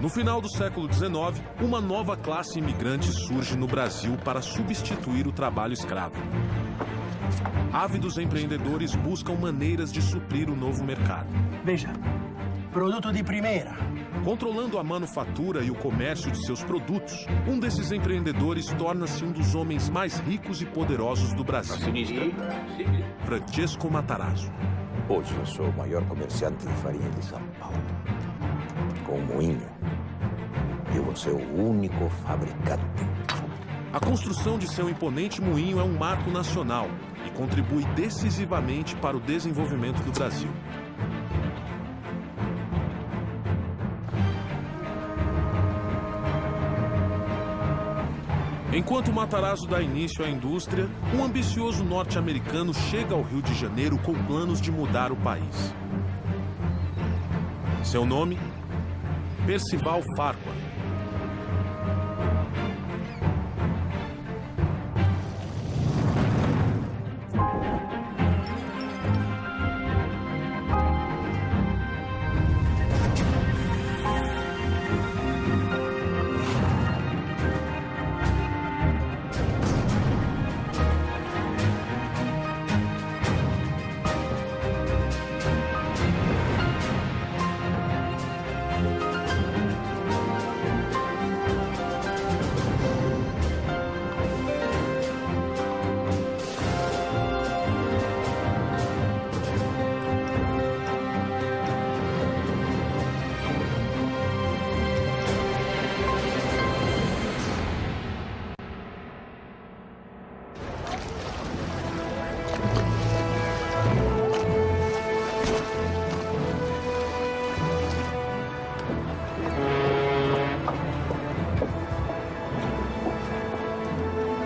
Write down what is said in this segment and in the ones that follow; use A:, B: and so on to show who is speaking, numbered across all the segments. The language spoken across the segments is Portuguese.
A: No final do século XIX, uma nova classe imigrante surge no Brasil para substituir o trabalho escravo. Ávidos empreendedores buscam maneiras de suprir o novo mercado.
B: Veja, produto de primeira.
A: Controlando a manufatura e o comércio de seus produtos, um desses empreendedores torna-se um dos homens mais ricos e poderosos do Brasil. Francesco Matarazzo.
C: Hoje eu sou o maior comerciante de farinha de São Paulo. Com um moinho, eu vou ser o único fabricante.
A: A construção de seu imponente moinho é um marco nacional e contribui decisivamente para o desenvolvimento do Brasil. Enquanto Matarazzo dá início à indústria, um ambicioso norte-americano chega ao Rio de Janeiro com planos de mudar o país. Seu nome? Percival Farquhar.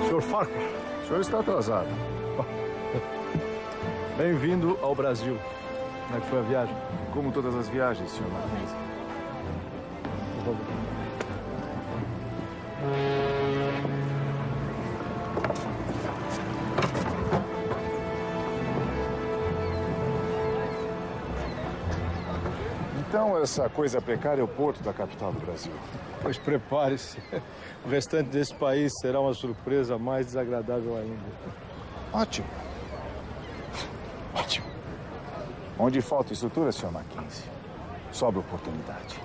D: Sr. Farquhar, o senhor está atrasado. Bem-vindo ao Brasil. Como é que foi a viagem?
E: Como todas as viagens, Sr. Marquês.
D: Por favor.
E: Então, essa coisa precária é o porto da capital do Brasil.
D: Pois prepare-se. O restante desse país será uma surpresa mais desagradável ainda.
E: Ótimo. Ótimo. Onde falta estrutura, Sr. Mackenzie, sobra oportunidade.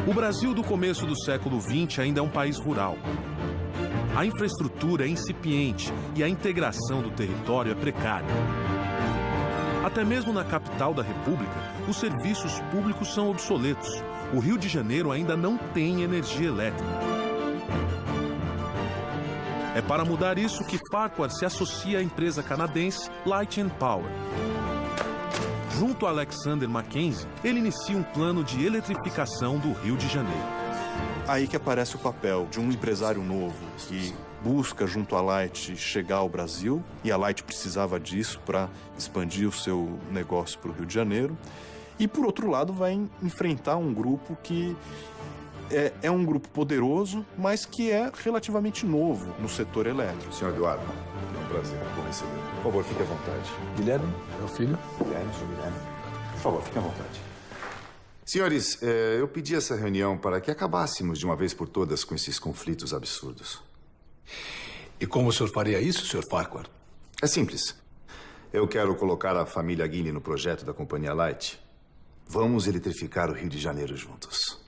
A: O Brasil do começo do século XX ainda é um país rural. A infraestrutura é incipiente e a integração do território é precária. Até mesmo na capital da República, os serviços públicos são obsoletos. O Rio de Janeiro ainda não tem energia elétrica. É para mudar isso que Farquhar se associa à empresa canadense Light and Power. Junto a Alexander Mackenzie, ele inicia um plano de eletrificação do Rio de Janeiro.
F: Aí que aparece o papel de um empresário novo que busca, junto à Light, chegar ao Brasil, e a Light precisava disso para expandir o seu negócio para o Rio de Janeiro. E, por outro lado, vai enfrentar um grupo que é um grupo poderoso, mas que é relativamente novo no setor elétrico.
E: Sr. Eduardo, é um prazer recebê-lo. Por favor, fique à vontade.
D: Guilherme, meu filho.
E: Guilherme, Sr. Guilherme. Por favor, fique à vontade. Senhores, eu pedi essa reunião para que acabássemos de uma vez por todas com esses conflitos absurdos.
G: E como o senhor faria isso, Sr. Farquhar?
E: É simples. Eu quero colocar a família Guinea no projeto da Companhia Light. Vamos eletrificar o Rio de Janeiro juntos.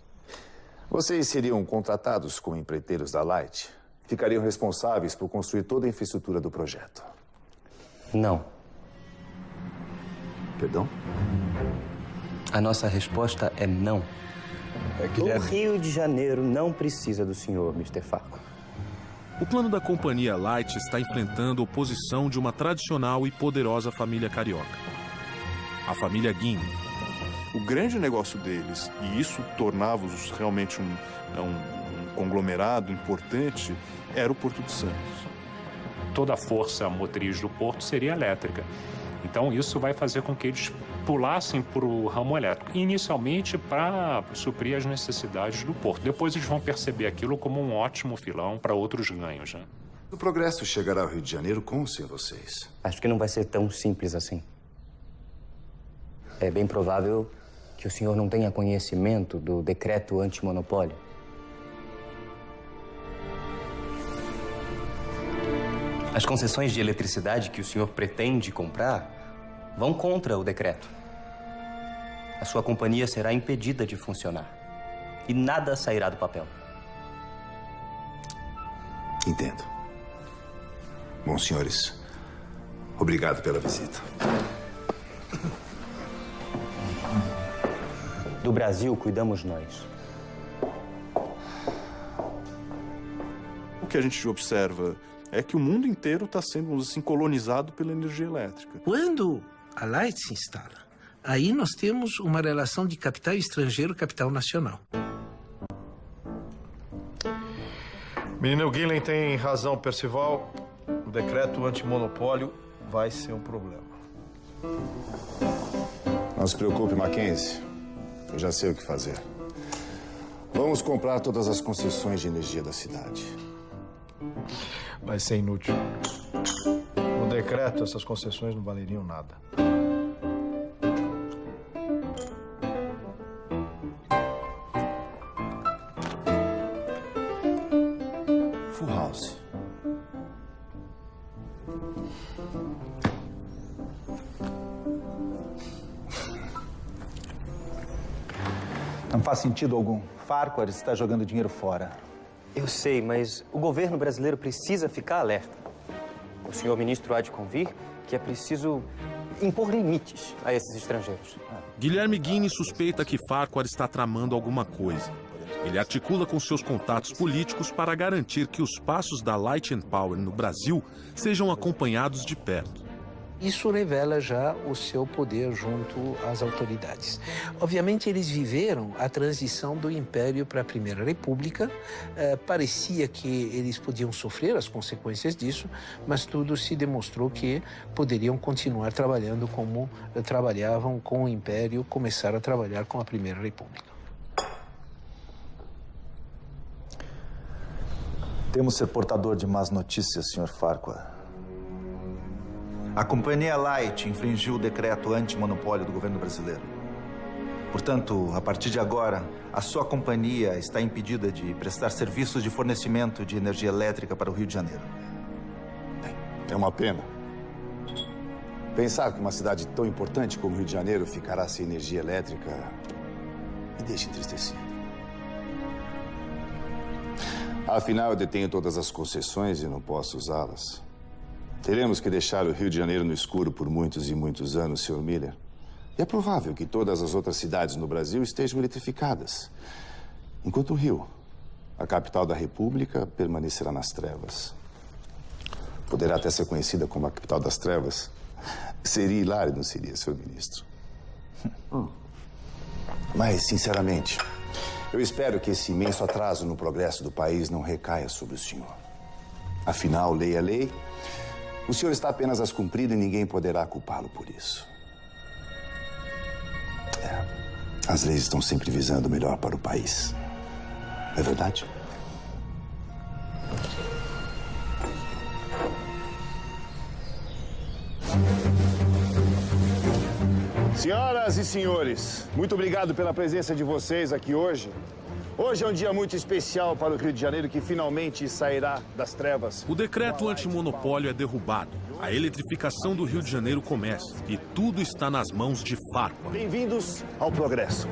E: Vocês seriam contratados como empreiteiros da Light. Ficariam responsáveis por construir toda a infraestrutura do projeto.
H: Não.
E: Perdão?
H: A nossa resposta é não. O Rio de Janeiro não precisa do senhor, Mr. Farquhar.
A: O plano da Companhia Light está enfrentando a oposição de uma tradicional e poderosa família carioca, a família Guinea.
F: O grande negócio deles, e isso tornava-os realmente um conglomerado importante, era o Porto de Santos.
I: Toda a força motriz do porto seria elétrica. Então, isso vai fazer com que eles pulassem para o ramo elétrico, inicialmente para suprir as necessidades do porto. Depois eles vão perceber aquilo como um ótimo filão para outros ganhos, né?
E: O progresso chegará ao Rio de Janeiro com ou sem vocês?
H: Acho que não vai ser tão simples assim. É bem provável que o senhor não tenha conhecimento do decreto antimonopólio? As concessões de eletricidade que o senhor pretende comprar vão contra o decreto. A sua companhia será impedida de funcionar e nada sairá do papel.
E: Entendo. Bom, senhores, obrigado pela visita.
H: Do Brasil, cuidamos nós.
F: O que a gente observa é que o mundo inteiro está sendo, assim, colonizado pela energia elétrica.
J: Quando a Light se instala, aí nós temos uma relação de capital estrangeiro e capital nacional.
D: Menino Guilherme tem razão, Percival. O decreto antimonopólio vai ser um problema.
E: Não se preocupe, Mackenzie. Eu já sei o que fazer. Vamos comprar todas as concessões de energia da cidade.
D: Vai ser inútil. No decreto, essas concessões não valeriam nada.
E: Full House.
K: Não faz sentido algum. Farquhar está jogando dinheiro fora.
H: Eu sei, mas o governo brasileiro precisa ficar alerta. O senhor ministro há de convir que é preciso impor limites a esses estrangeiros.
A: Guilherme Guiney suspeita que Farquhar está tramando alguma coisa. Ele articula com seus contatos políticos para garantir que os passos da Light and Power no Brasil sejam acompanhados de perto.
J: Isso revela já o seu poder junto às autoridades. Obviamente, eles viveram a transição do Império para a Primeira República. Parecia que eles podiam sofrer as consequências disso, mas tudo se demonstrou que poderiam continuar trabalhando como trabalhavam com o Império, começaram a trabalhar com a Primeira República.
K: Temos ser portador de más notícias, Sr. Farquhar. A Companhia Light infringiu o decreto antimonopólio do governo brasileiro. Portanto, a partir de agora, a sua companhia está impedida de prestar serviços de fornecimento de energia elétrica para o Rio de Janeiro.
E: É uma pena. Pensar que uma cidade tão importante como o Rio de Janeiro ficará sem energia elétrica me deixa entristecido. Afinal, eu detenho todas as concessões e não posso usá-las. Teremos que deixar o Rio de Janeiro no escuro por muitos e muitos anos, Sr. Miller. E é provável que todas as outras cidades no Brasil estejam eletrificadas. Enquanto o Rio, a capital da República, permanecerá nas trevas. Poderá até ser conhecida como a capital das trevas. Seria hilário, não seria, Sr. Ministro? Mas, sinceramente, eu espero que esse imenso atraso no progresso do país não recaia sobre o senhor. Afinal, lei é lei. O senhor está apenas as cumprir e ninguém poderá culpá-lo por isso. As leis estão sempre visando o melhor para o país. Não é verdade? Senhoras e senhores, muito obrigado pela presença de vocês aqui hoje. Hoje é um dia muito especial para o Rio de Janeiro, que finalmente sairá das trevas.
A: O decreto antimonopólio é derrubado. A eletrificação do Rio de Janeiro começa e tudo está nas mãos de Farquhar.
E: Bem-vindos ao progresso.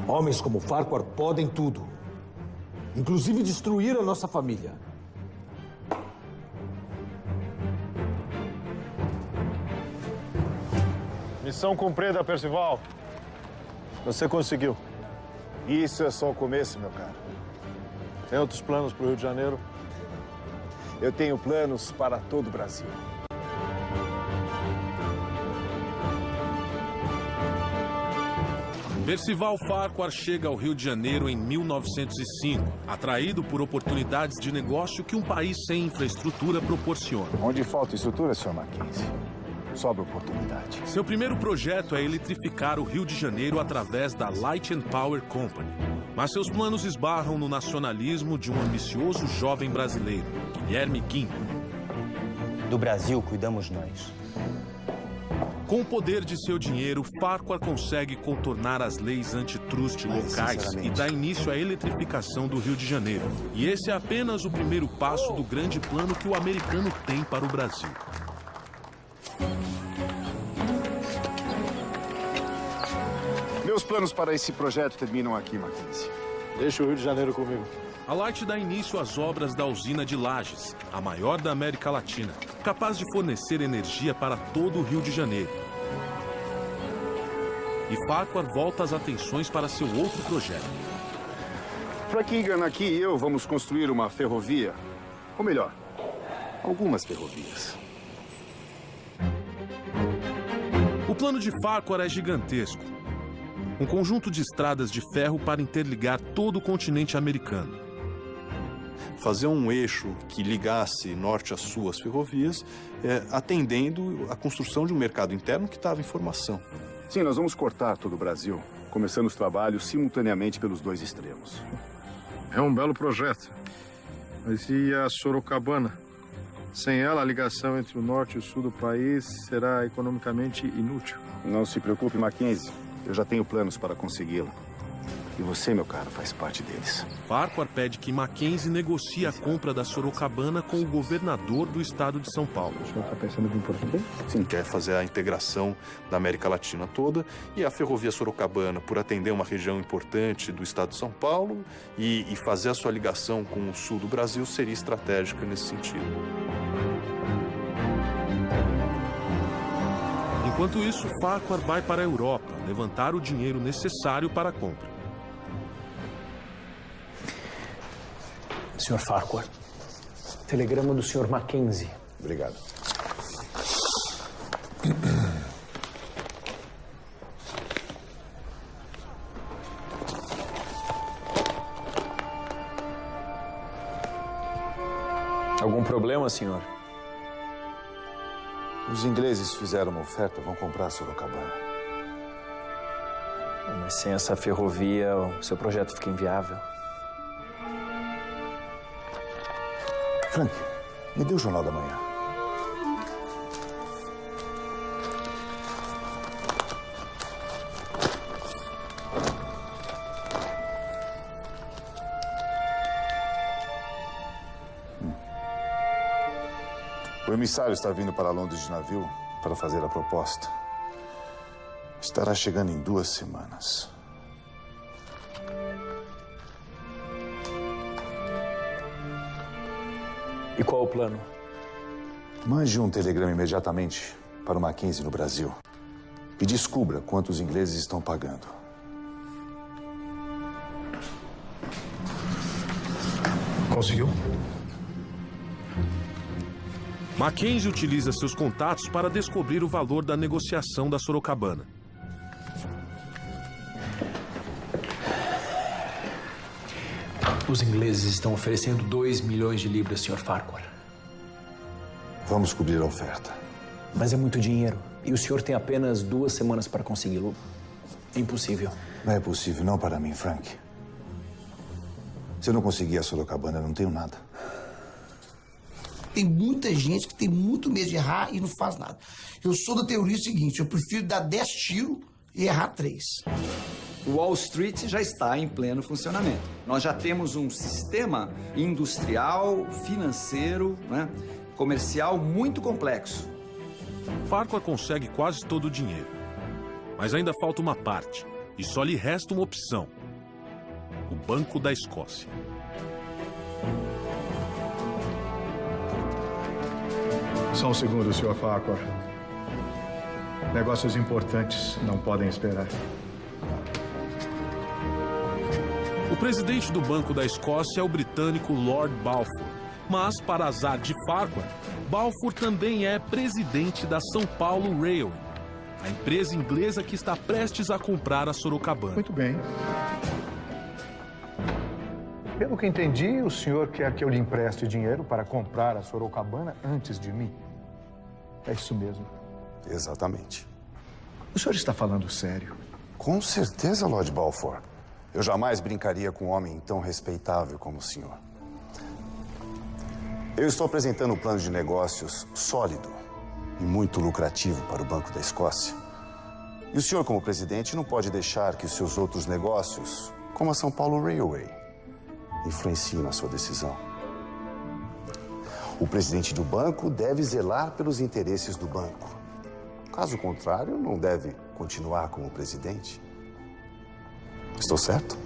G: Homens como Farquhar podem tudo, inclusive destruir a nossa família.
D: Missão cumprida, Percival. Você conseguiu.
E: Isso é só o começo, meu caro.
D: Tem outros planos para o Rio de Janeiro?
E: Eu tenho planos para todo o Brasil.
A: Percival Farquhar chega ao Rio de Janeiro em 1905, atraído por oportunidades de negócio que um país sem infraestrutura proporciona.
E: Onde falta estrutura, Sr. Mackenzie, sobra oportunidade.
A: Seu primeiro projeto é eletrificar o Rio de Janeiro através da Light and Power Company. Mas seus planos esbarram no nacionalismo de um ambicioso jovem brasileiro, Guilherme Guinle.
H: Do Brasil cuidamos nós.
A: Com o poder de seu dinheiro, Farquhar consegue contornar as leis antitruste locais e dá início à eletrificação do Rio de Janeiro. E esse é apenas o primeiro passo do grande plano que o americano tem para o Brasil.
E: Meus planos para esse projeto terminam aqui, Mackenzie.
D: Deixa o Rio de Janeiro comigo.
A: A Light dá início às obras da usina de Lages, a maior da América Latina, capaz de fornecer energia para todo o Rio de Janeiro. E Farquhar volta as atenções para seu outro projeto.
E: Frank Egan aqui e eu vamos construir uma ferrovia. Ou melhor, algumas ferrovias.
A: O plano de Farquhar é gigantesco. Um conjunto de estradas de ferro para interligar todo o continente americano.
F: Fazer um eixo que ligasse norte a sul as ferrovias, atendendo à construção de um mercado interno que estava em formação.
E: Sim, nós vamos cortar todo o Brasil, começando os trabalhos simultaneamente pelos dois extremos.
D: É um belo projeto. Mas e a Sorocabana? Sem ela, a ligação entre o norte e o sul do país será economicamente inútil.
E: Não se preocupe, Mackenzie. Eu já tenho planos para consegui-la. E você, meu caro, faz parte deles.
A: Farquhar pede que Mackenzie negocie a compra da Sorocabana com o governador do estado de São Paulo.
D: O senhor está pensando em português?
F: Sim, quer fazer a integração da América Latina toda. E a ferrovia Sorocabana, por atender uma região importante do estado de São Paulo e fazer a sua ligação com o sul do Brasil, seria estratégica nesse sentido.
A: Enquanto isso, Farquhar vai para a Europa levantar o dinheiro necessário para a compra.
B: Sr. Farquhar, telegrama do Sr. Mackenzie.
E: Obrigado.
B: Algum problema, senhor?
E: Os ingleses fizeram uma oferta, vão comprar a Sorocabana.
B: Mas sem essa ferrovia, o seu projeto fica inviável.
E: Frank, me dê o Jornal da Manhã. O emissário está vindo para Londres de navio para fazer a proposta. Estará chegando em 2 semanas.
B: E qual o plano?
E: Mande um telegrama imediatamente para o Mackenzie no Brasil e descubra quanto os ingleses estão pagando.
D: Conseguiu?
A: Mackenzie utiliza seus contatos para descobrir o valor da negociação da Sorocabana.
B: Os ingleses estão oferecendo 2 milhões de libras, Sr. Farquhar.
E: Vamos cobrir a oferta.
B: Mas é muito dinheiro. E o senhor tem apenas 2 semanas para consegui-lo. É impossível.
E: Não é possível, não para mim, Frank. Se eu não conseguir a Sorocabana, eu não tenho nada.
L: Tem muita gente que tem muito medo de errar e não faz nada. Eu sou da teoria seguinte, eu prefiro dar 10 tiros e errar 3.
M: O Wall Street já está em pleno funcionamento. Nós já temos um sistema industrial, financeiro, comercial muito complexo.
A: Farquhar consegue quase todo o dinheiro. Mas ainda falta uma parte. E só lhe resta uma opção. O Banco da Escócia.
D: Só um segundo, Sr. Farquhar. Negócios importantes não podem esperar.
A: O presidente do Banco da Escócia é o britânico Lord Balfour. Mas, para azar de Farquhar, Balfour também é presidente da São Paulo Railway. a empresa inglesa que está prestes a comprar a Sorocabana.
N: Muito bem. Pelo que entendi, o senhor quer que eu lhe empreste dinheiro para comprar a Sorocabana antes de mim? É isso mesmo.
E: Exatamente.
N: O senhor está falando sério?
E: Com certeza, Lord Balfour. Eu jamais brincaria com um homem tão respeitável como o senhor. Eu estou apresentando um plano de negócios sólido e muito lucrativo para o Banco da Escócia. E o senhor, como presidente, não pode deixar que os seus outros negócios, como a São Paulo Railway, influenciem na sua decisão. O presidente do banco deve zelar pelos interesses do banco. Caso contrário, não deve continuar como presidente. Estou certo?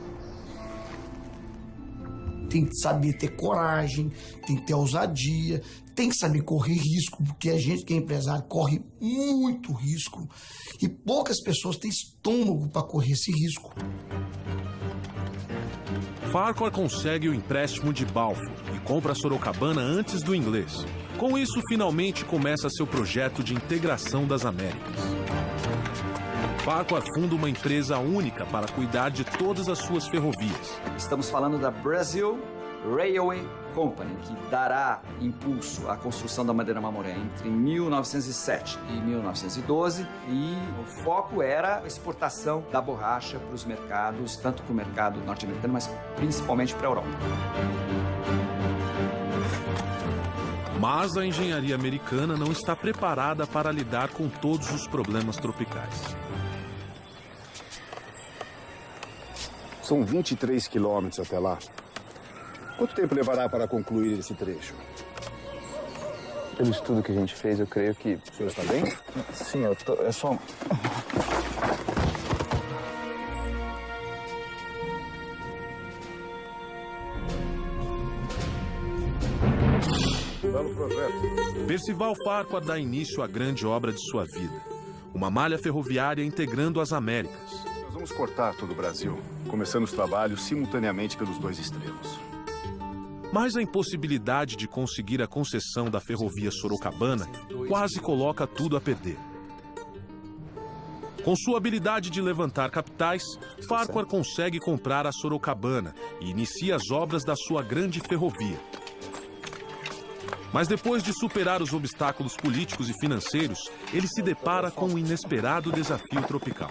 L: Tem que saber ter coragem, tem que ter ousadia, tem que saber correr risco, porque a gente que é empresário corre muito risco e poucas pessoas têm estômago para correr esse risco.
A: Farquhar consegue o empréstimo de Balfour e compra a Sorocabana antes do inglês. Com isso, finalmente começa seu projeto de integração das Américas. Farquhar funda uma empresa única para cuidar de todas as suas ferrovias.
M: Estamos falando da Brazil Railway Company, que dará impulso à construção da Madeira Mamoré entre 1907 e 1912, e o foco era a exportação da borracha para os mercados, tanto para o mercado norte-americano, mas principalmente para a Europa.
A: Mas a engenharia americana não está preparada para lidar com todos os problemas tropicais.
E: São 23 quilômetros até lá. Quanto tempo levará para concluir esse trecho?
O: Pelo estudo que a gente fez, eu creio que...
E: O senhor está bem?
O: Sim, eu tô... É só...
D: Belo projeto.
A: Percival Farquhar dá início à grande obra de sua vida. Uma malha ferroviária integrando as Américas.
E: Nós vamos cortar todo o Brasil, começando os trabalhos simultaneamente pelos dois extremos.
A: Mas a impossibilidade de conseguir a concessão da ferrovia Sorocabana quase coloca tudo a perder. Com sua habilidade de levantar capitais, Farquhar consegue comprar a Sorocabana e inicia as obras da sua grande ferrovia. Mas depois de superar os obstáculos políticos e financeiros, ele se depara com um inesperado desafio tropical.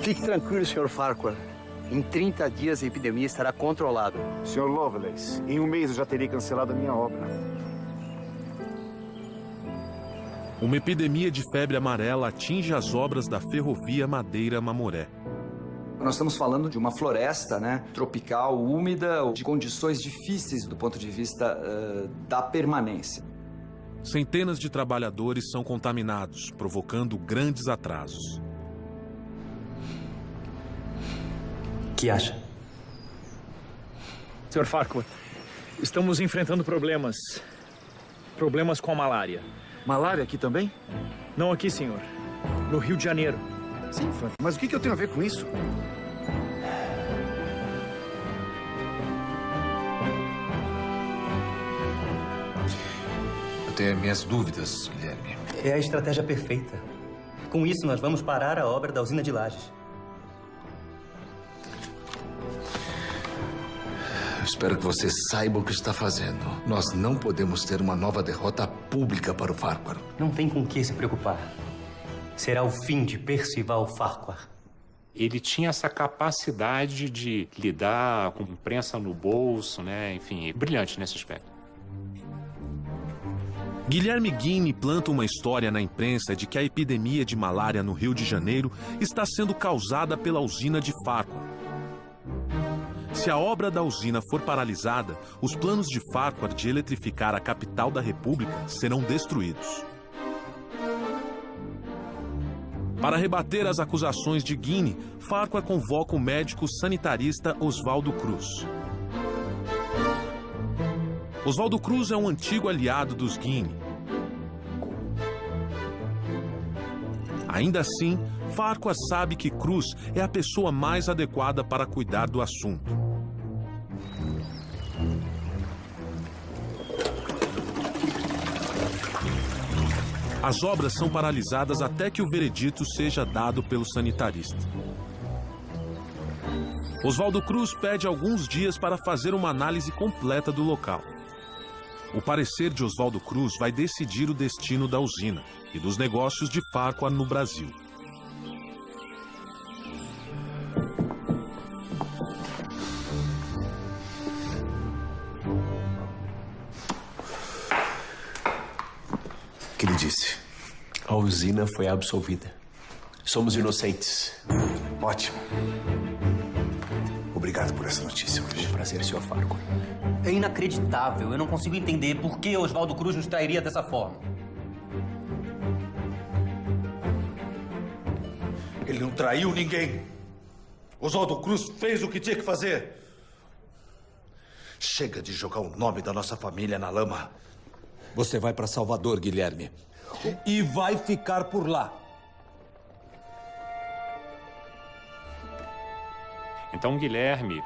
P: Fique tranquilo, Sr. Farquhar. Em 30 dias a epidemia estará controlada.
E: Sr. Lovelace, em um mês eu já terei cancelado a minha obra.
A: Uma epidemia de febre amarela atinge as obras da ferrovia Madeira Mamoré.
M: Nós estamos falando de uma floresta, né, tropical, úmida, de condições difíceis do ponto de vista da permanência.
A: Centenas de trabalhadores são contaminados, provocando grandes atrasos.
H: O que acha?
Q: Sr. Farquhar, estamos enfrentando problemas. Problemas com a malária.
N: Malária aqui também?
Q: Não aqui, senhor. No Rio de Janeiro.
N: Sim, Frank. Mas o que eu tenho a ver com isso?
R: Eu tenho minhas dúvidas, Guilherme.
H: É a estratégia perfeita. Com isso, nós vamos parar a obra da usina de Lajes.
R: Espero que você saiba o que está fazendo. Nós não podemos ter uma nova derrota pública para o Farquhar.
H: Não tem com o que se preocupar. Será o fim de Percival Farquhar.
I: Ele tinha essa capacidade de lidar com imprensa no bolso, né? Enfim, brilhante nesse aspecto.
A: Guilherme Guiney planta uma história na imprensa de que a epidemia de malária no Rio de Janeiro está sendo causada pela usina de Farquhar. Se a obra da usina for paralisada, os planos de Farquhar de eletrificar a capital da República serão destruídos. Para rebater as acusações de Guiney, Farquhar convoca o médico sanitarista Oswaldo Cruz. Oswaldo Cruz é um antigo aliado dos Guiney. Ainda assim, Farquhar sabe que Cruz é a pessoa mais adequada para cuidar do assunto. As obras são paralisadas até que o veredito seja dado pelo sanitarista. Oswaldo Cruz pede alguns dias para fazer uma análise completa do local. O parecer de Oswaldo Cruz vai decidir o destino da usina e dos negócios de Farquhar no Brasil.
E: O que ele disse?
O: A usina foi absolvida. Somos inocentes.
E: Ótimo. Obrigado por essa notícia hoje.
O: Prazer, Sr. Farquhar.
H: É inacreditável. Eu não consigo entender por que Oswaldo Cruz nos trairia dessa forma.
G: Ele não traiu ninguém. Oswaldo Cruz fez o que tinha que fazer. Chega de jogar o nome da nossa família na lama. Você vai para Salvador, Guilherme. E vai ficar por lá.
I: Então, Guilherme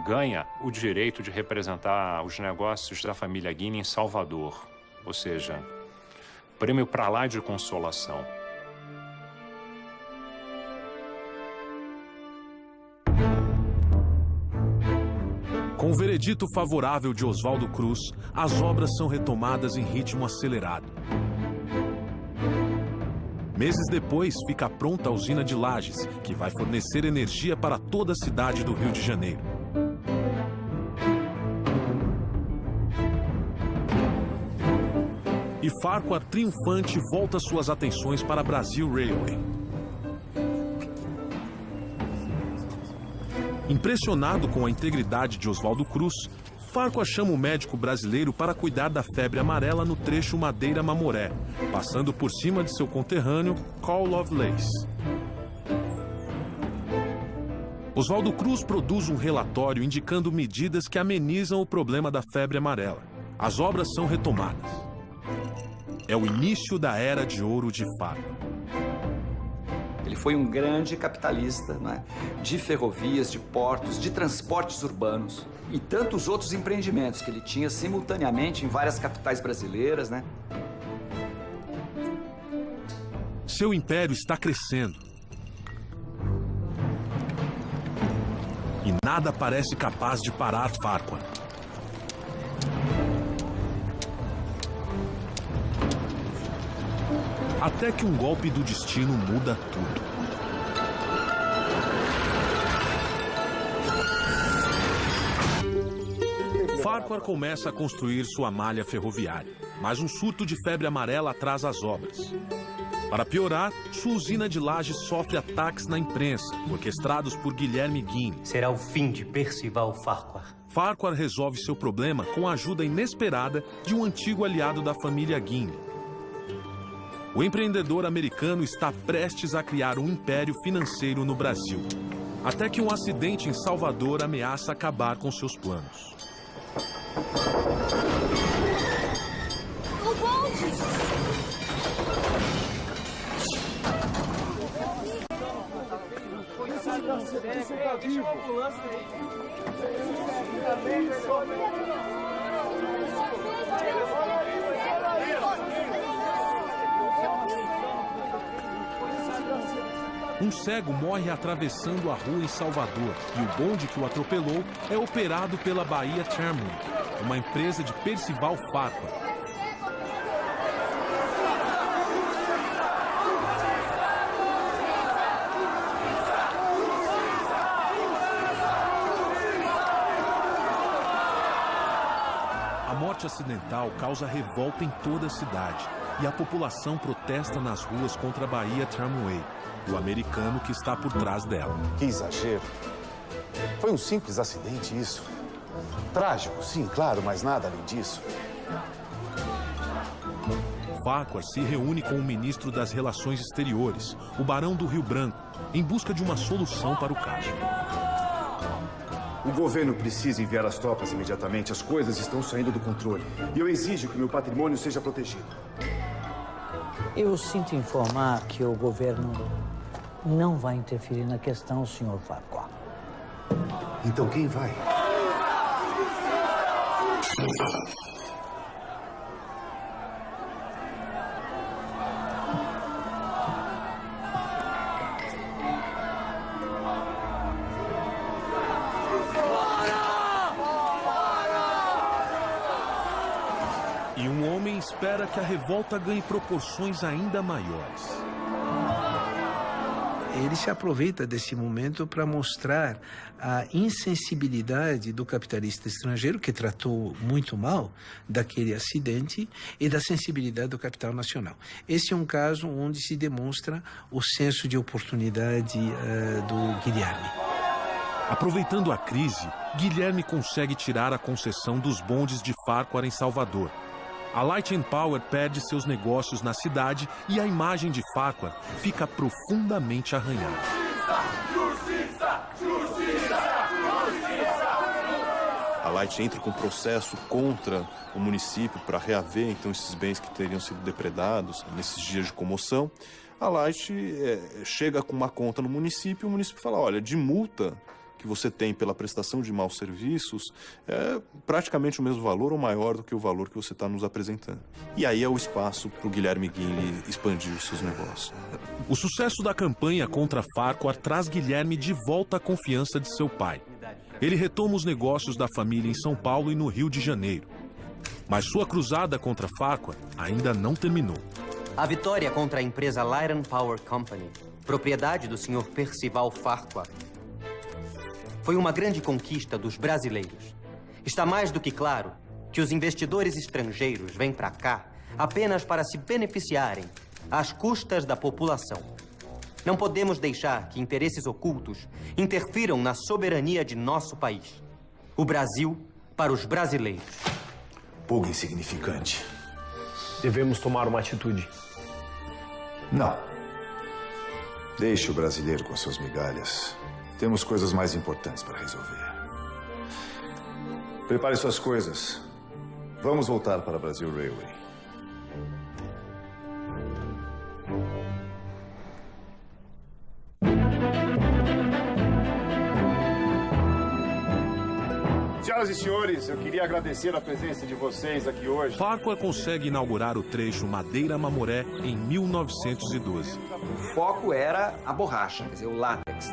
I: ganha o direito de representar os negócios da família Guinea em Salvador. Ou seja, prêmio pra lá de consolação.
A: Com o veredito favorável de Oswaldo Cruz, as obras são retomadas em ritmo acelerado. Meses depois, fica pronta a usina de Lages, que vai fornecer energia para toda a cidade do Rio de Janeiro. E Farquhar, triunfante, volta suas atenções para a Brazil Railway. Impressionado com a integridade de Oswaldo Cruz, Farquhar chama o médico brasileiro para cuidar da febre amarela no trecho Madeira-Mamoré, passando por cima de seu conterrâneo, Carl Lovelace. Oswaldo Cruz produz um relatório indicando medidas que amenizam o problema da febre amarela. As obras são retomadas. É o início da Era de Ouro de Farquhar.
M: Ele foi um grande capitalista, né? De ferrovias, de portos, de transportes urbanos e tantos outros empreendimentos que ele tinha simultaneamente em várias capitais brasileiras, né?
A: Seu império está crescendo. E nada parece capaz de parar Farquhar. Até que um golpe do destino muda tudo. Farquhar começa a construir sua malha ferroviária, mas um surto de febre amarela atrasa as obras. Para piorar, sua usina de Lages sofre ataques na imprensa, orquestrados por Guilherme Guinea.
H: Será o fim de Percival Farquhar.
A: Farquhar resolve seu problema com a ajuda inesperada de um antigo aliado da família Guinea. O empreendedor americano está prestes a criar um império financeiro no Brasil, até que um acidente em Salvador ameaça acabar com seus planos.
S: O bonde!
A: Um cego morre atravessando a rua em Salvador e o bonde que o atropelou é operado pela Bahia Tramway, uma empresa de Percival Farquhar. A morte acidental causa revolta em toda a cidade e a população protesta nas ruas contra a Bahia Tramway, o americano que está por trás dela.
E: Que exagero. Foi um simples acidente, isso. Trágico, sim, claro, mas nada além disso.
A: Farquhar se reúne com o ministro das Relações Exteriores, o Barão do Rio Branco, em busca de uma solução para o caso.
E: O governo precisa enviar as tropas imediatamente. As coisas estão saindo do controle. E eu exijo que meu patrimônio seja protegido.
T: Eu sinto informar que o governo não vai interferir na questão, Sr. Farquhar.
U: Então quem vai?
A: E um homem espera que a revolta ganhe proporções ainda maiores.
J: Ele se aproveita desse momento para mostrar a insensibilidade do capitalista estrangeiro, que tratou muito mal daquele acidente, e da sensibilidade do capital nacional. Esse é um caso onde se demonstra o senso de oportunidade do Guilherme.
A: Aproveitando a crise, Guilherme consegue tirar a concessão dos bondes de Farquhar em Salvador. A Light and Power perde seus negócios na cidade e a imagem de Farquhar fica profundamente arranhada.
F: A Light entra com processo contra o município para reaver então esses bens que teriam sido depredados nesses dias de comoção. A Light chega com uma conta no município e o município fala, olha, de multa que você tem pela prestação de maus serviços é praticamente o mesmo valor ou maior do que o valor que você está nos apresentando. E aí é o espaço para o Guilherme Guinle expandir os seus negócios.
A: O sucesso da campanha contra Farquhar traz Guilherme de volta à confiança de seu pai. Ele retoma os negócios da família em São Paulo e no Rio de Janeiro. Mas sua cruzada contra Farquhar ainda não terminou.
H: A vitória contra a empresa Light and Power Company, propriedade do Sr. Percival Farquhar, foi uma grande conquista dos brasileiros. Está mais do que claro que os investidores estrangeiros vêm para cá apenas para se beneficiarem às custas da população. Não podemos deixar que interesses ocultos interfiram na soberania de nosso país. O Brasil para os brasileiros.
E: Pouco insignificante.
O: Devemos tomar uma atitude.
E: Não. Deixe o brasileiro com suas migalhas. Temos coisas mais importantes para resolver. Prepare suas coisas. Vamos voltar para Brasil Railway.
D: Senhoras e senhores, eu queria agradecer a presença de vocês aqui hoje.
A: Farquhar consegue inaugurar o trecho Madeira-Mamoré em 1912.
M: O foco era a borracha, quer dizer, o látex.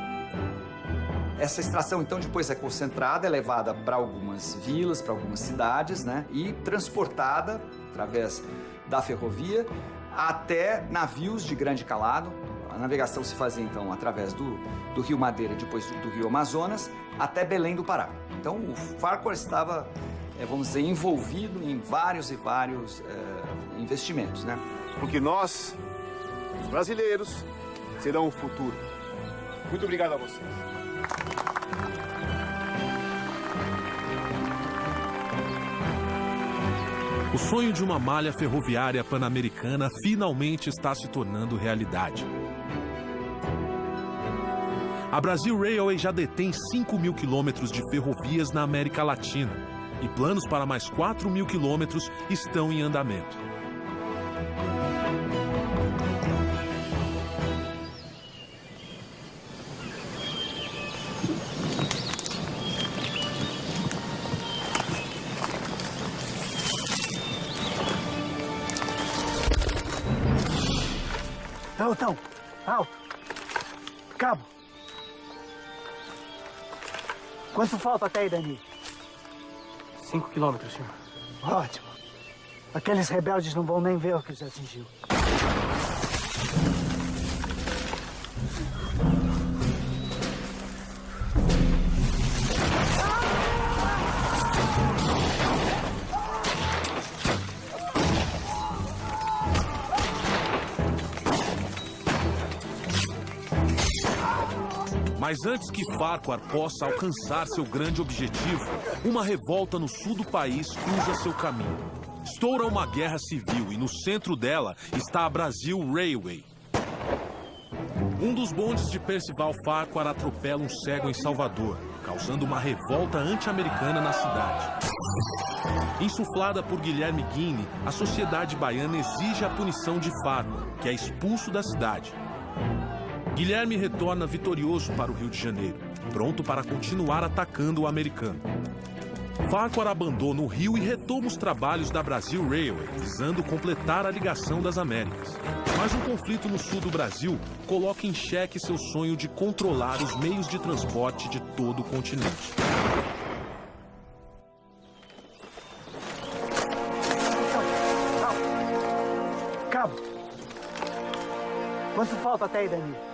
M: Essa extração, então, depois é concentrada, é levada para algumas vilas, para algumas cidades, né? E transportada, através da ferrovia, até navios de grande calado. A navegação se fazia, então, através do Rio Madeira, depois do Rio Amazonas, até Belém do Pará. Então, o Farquhar estava, vamos dizer, envolvido em vários e vários investimentos, né?
D: Porque nós, os brasileiros, serão o futuro. Muito obrigado a vocês.
A: O sonho de uma malha ferroviária pan-americana finalmente está se tornando realidade. A Brasil Railway já detém 5.000 quilômetros de ferrovias na América Latina e planos para mais 4.000 quilômetros estão em andamento.
V: Pelotão, alto. Cabo. Quanto falta até aí, Dani?
W: 5 quilômetros, senhor.
V: Ótimo. Aqueles rebeldes não vão nem ver o que os atingiu.
A: Mas antes que Farquhar possa alcançar seu grande objetivo, uma revolta no sul do país cruza seu caminho. Estoura uma guerra civil e no centro dela está a Brasil Railway. Um dos bondes de Percival Farquhar atropela um cego em Salvador, causando uma revolta anti-americana na cidade. Insuflada por Guilherme Guinle, a sociedade baiana exige a punição de Farquhar, que é expulso da cidade. Guilherme retorna vitorioso para o Rio de Janeiro, pronto para continuar atacando o americano. Farquhar abandona o Rio e retoma os trabalhos da Brazil Railway, visando completar a ligação das Américas. Mas um conflito no sul do Brasil coloca em xeque seu sonho de controlar os meios de transporte de todo o continente.
V: Cabo, quanto falta até aí, Danilo?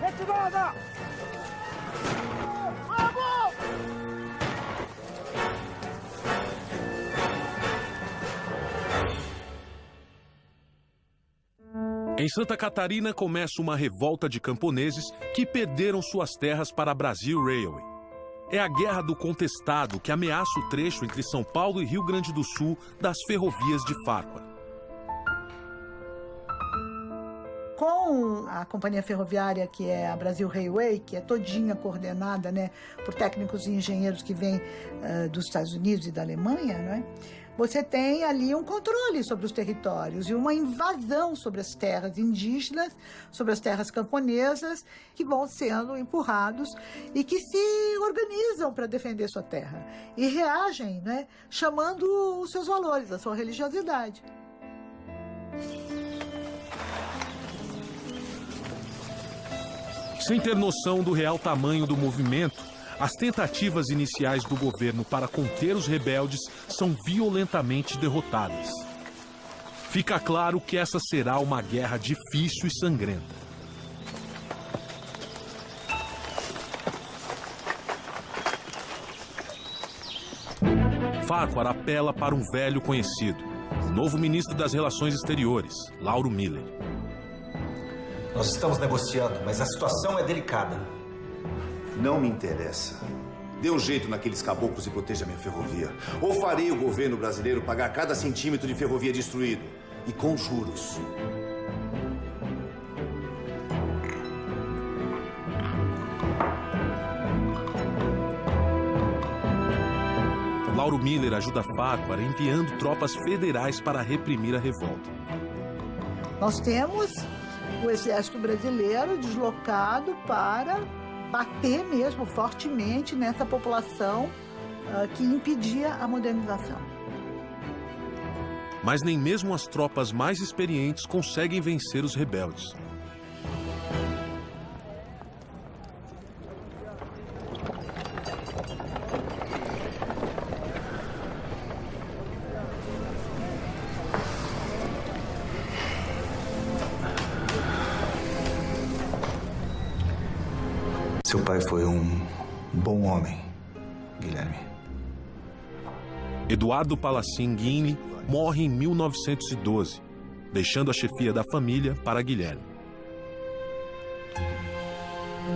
V: Retirada! Vamos!
A: Em Santa Catarina começa uma revolta de camponeses que perderam suas terras para a Brazil Railway. É a Guerra do Contestado que ameaça o trecho entre São Paulo e Rio Grande do Sul das ferrovias de Farquhar.
B: Com a companhia ferroviária, que é a Brazil Railway, que é todinha coordenada, né, por técnicos e engenheiros que vêm dos Estados Unidos e da Alemanha, né, você tem ali um controle sobre os territórios e uma invasão sobre as terras indígenas, sobre as terras camponesas, que vão sendo empurrados e que se organizam para defender sua terra e reagem, né, chamando os seus valores, a sua religiosidade.
A: Sem ter noção do real tamanho do movimento, as tentativas iniciais do governo para conter os rebeldes são violentamente derrotadas. Fica claro que essa será uma guerra difícil e sangrenta. Farquhar apela para um velho conhecido, o novo ministro das Relações Exteriores, Lauro Miller.
C: Nós estamos negociando, mas a situação é delicada.
E: Não me interessa. Dê um jeito naqueles caboclos e proteja minha ferrovia. Ou farei o governo brasileiro pagar cada centímetro de ferrovia destruído. E com juros.
A: Lauro Miller ajuda Farquhar enviando tropas federais para reprimir a revolta.
B: Nós temos o exército brasileiro deslocado para bater mesmo fortemente nessa população que impedia a modernização.
A: Mas nem mesmo as tropas mais experientes conseguem vencer os rebeldes.
C: Seu pai foi um bom homem, Guilherme.
A: Eduardo Palacin Guinle morre em 1912, deixando a chefia da família para Guilherme.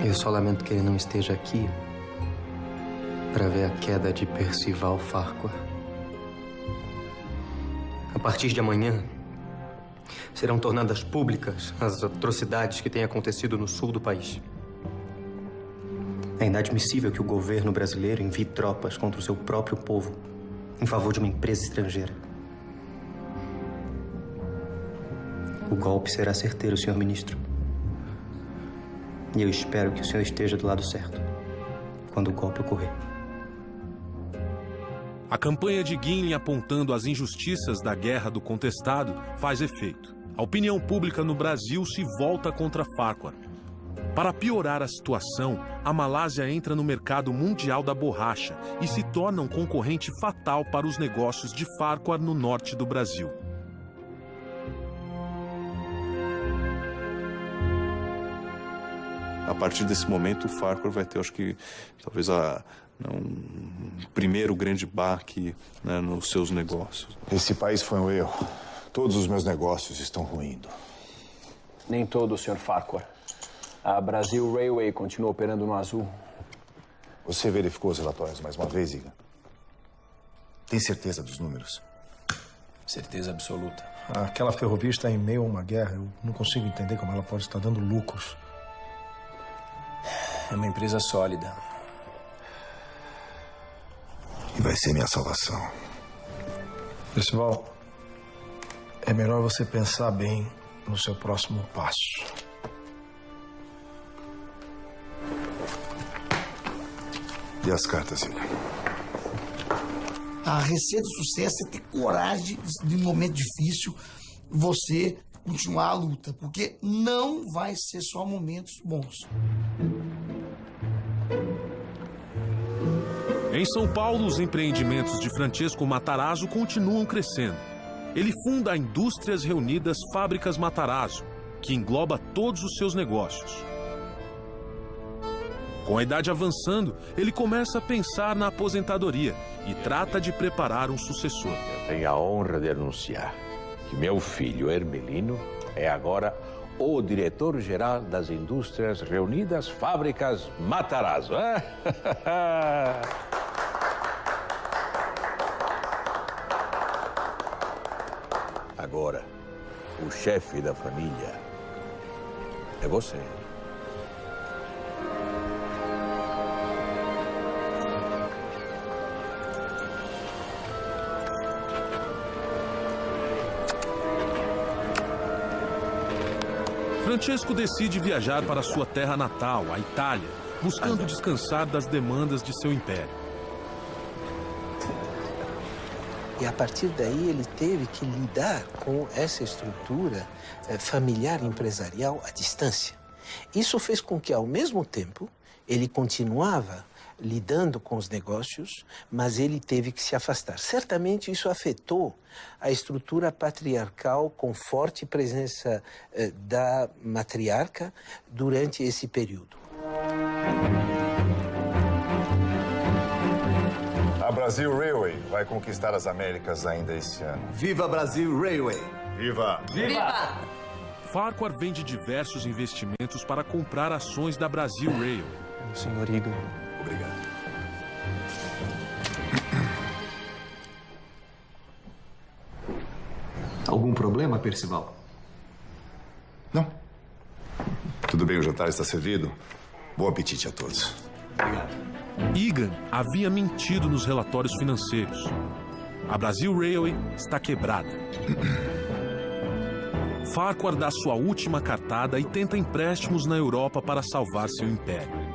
H: Eu só lamento que ele não esteja aqui para ver a queda de Percival Farquhar. A partir de amanhã, serão tornadas públicas as atrocidades que têm acontecido no sul do país. É inadmissível que o governo brasileiro envie tropas contra o seu próprio povo em favor de uma empresa estrangeira. O golpe será certeiro, senhor ministro. E eu espero que o senhor esteja do lado certo quando o golpe ocorrer.
A: A campanha de Guinle apontando as injustiças da Guerra do Contestado faz efeito. A opinião pública no Brasil se volta contra Farquhar. Para piorar a situação, a Malásia entra no mercado mundial da borracha e se torna um concorrente fatal para os negócios de Farquhar no norte do Brasil.
F: A partir desse momento, o Farquhar vai ter, acho que, talvez um primeiro grande baque, né, nos seus negócios.
E: Esse país foi um erro. Todos os meus negócios estão ruindo.
O: Nem todo, Sr. Farquhar. A Brazil Railway continua operando no azul.
E: Você verificou os relatórios mais uma vez, Iga? Tem certeza dos números?
O: Certeza absoluta.
K: Aquela ferrovia está em meio a uma guerra. Eu não consigo entender como ela pode estar dando lucros.
O: É uma empresa sólida.
E: E vai ser minha salvação.
K: Percival, é melhor você pensar bem no seu próximo passo.
E: E as cartas, filha?
L: A receita do sucesso é ter coragem de, em um momento difícil, você continuar a luta, porque não vai ser só momentos bons.
A: Em São Paulo, os empreendimentos de Francesco Matarazzo continuam crescendo. Ele funda a Indústrias Reunidas Fábricas Matarazzo, que engloba todos os seus negócios. Com a idade avançando, ele começa a pensar na aposentadoria e trata de preparar um sucessor.
P: Eu tenho a honra de anunciar que meu filho Hermelino é agora o diretor-geral das Indústrias Reunidas Fábricas Matarazzo. Agora, o chefe da família é você.
A: Francesco decide viajar para sua terra natal, a Itália, buscando descansar das demandas de seu império.
J: E a partir daí ele teve que lidar com essa estrutura familiar empresarial à distância. Isso fez com que, ao mesmo tempo, ele continuava lidando com os negócios, mas ele teve que se afastar. Certamente isso afetou a estrutura patriarcal com forte presença da matriarca durante esse período.
E: A Brasil Railway vai conquistar as Américas ainda esse ano.
C: Viva Brasil Railway!
E: Viva!
C: Viva!
A: Farquhar vende diversos investimentos para comprar ações da Brasil Railway.
O: Senhor Igor.
E: Obrigado.
C: Algum problema, Percival?
E: Não. Tudo bem, o jantar está servido. Bom apetite a todos.
C: Obrigado.
A: Egan havia mentido nos relatórios financeiros. A Brasil Railway está quebrada. Farquhar dá sua última cartada e tenta empréstimos na Europa para salvar seu império.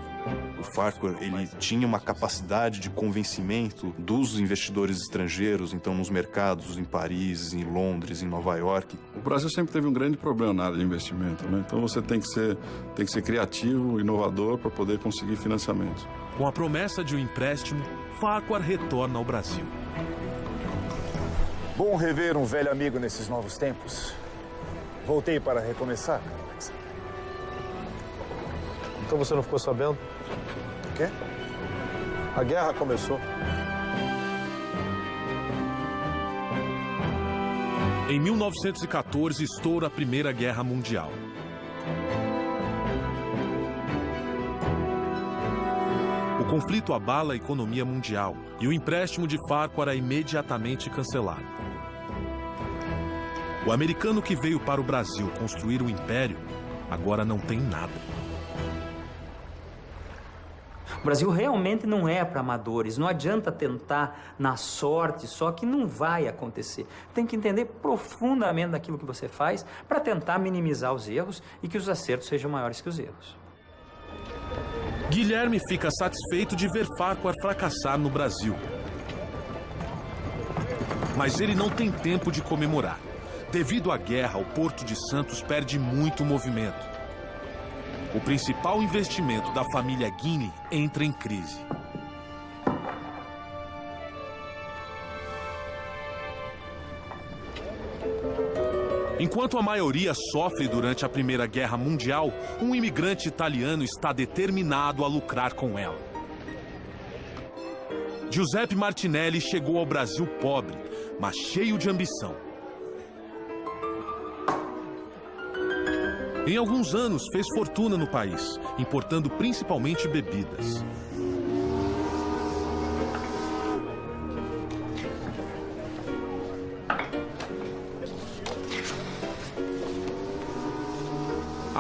F: O Farquhar, ele tinha uma capacidade de convencimento dos investidores estrangeiros, então nos mercados em Paris, em Londres, em Nova York.
D: O Brasil sempre teve um grande problema na área de investimento, né? Então você tem que ser criativo, inovador para poder conseguir financiamento.
A: Com a promessa de um empréstimo, Farquhar retorna ao Brasil.
N: Bom rever um velho amigo nesses novos tempos. Voltei para recomeçar. Então você não ficou sabendo? O quê? A guerra começou.
A: Em 1914, estoura a Primeira Guerra Mundial. O conflito abala a economia mundial e o empréstimo de Farquhar é imediatamente cancelado. O americano que veio para o Brasil construir o império agora não tem nada.
X: O Brasil realmente não é para amadores. Não adianta tentar na sorte, só que não vai acontecer. Tem que entender profundamente daquilo que você faz para tentar minimizar os erros e que os acertos sejam maiores que os erros.
A: Guilherme fica satisfeito de ver Farquhar fracassar no Brasil. Mas ele não tem tempo de comemorar. Devido à guerra, o Porto de Santos perde muito movimento. O principal investimento da família Guinle entra em crise. Enquanto a maioria sofre durante a Primeira Guerra Mundial, um imigrante italiano está determinado a lucrar com ela. Giuseppe Martinelli chegou ao Brasil pobre, mas cheio de ambição. Em alguns anos, fez fortuna no país, importando principalmente bebidas.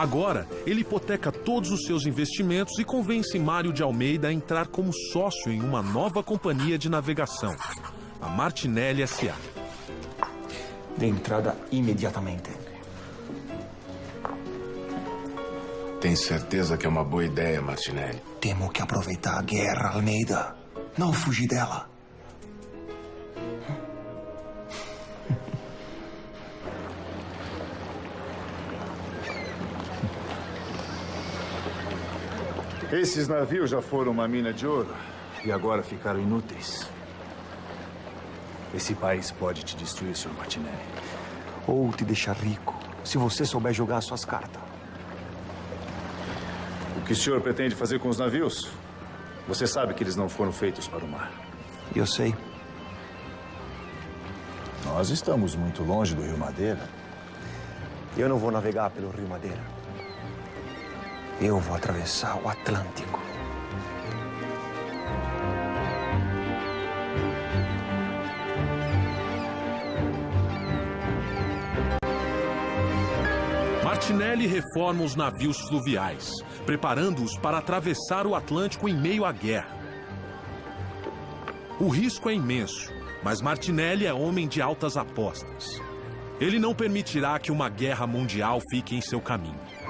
A: Agora, ele hipoteca todos os seus investimentos e convence Mário de Almeida a entrar como sócio em uma nova companhia de navegação, a Martinelli S.A.
C: Dê entrada imediatamente.
G: Tem certeza que é uma boa ideia, Martinelli?
C: Temo que aproveitar a guerra, Almeida. Não fugir dela.
E: Esses navios já foram uma mina de ouro e agora ficaram inúteis.
I: Esse país pode te destruir, Sr. Martinelli. Ou te deixar rico, se você souber jogar as suas cartas.
E: O que o senhor pretende fazer com os navios? Você sabe que eles não foram feitos para o mar.
I: Eu sei.
G: Nós estamos muito longe do Rio Madeira.
I: Eu não vou navegar pelo Rio Madeira. Eu vou atravessar o Atlântico.
A: Martinelli reforma os navios fluviais, preparando-os para atravessar o Atlântico em meio à guerra. O risco é imenso, mas Martinelli é homem de altas apostas. Ele não permitirá que uma guerra mundial fique em seu caminho.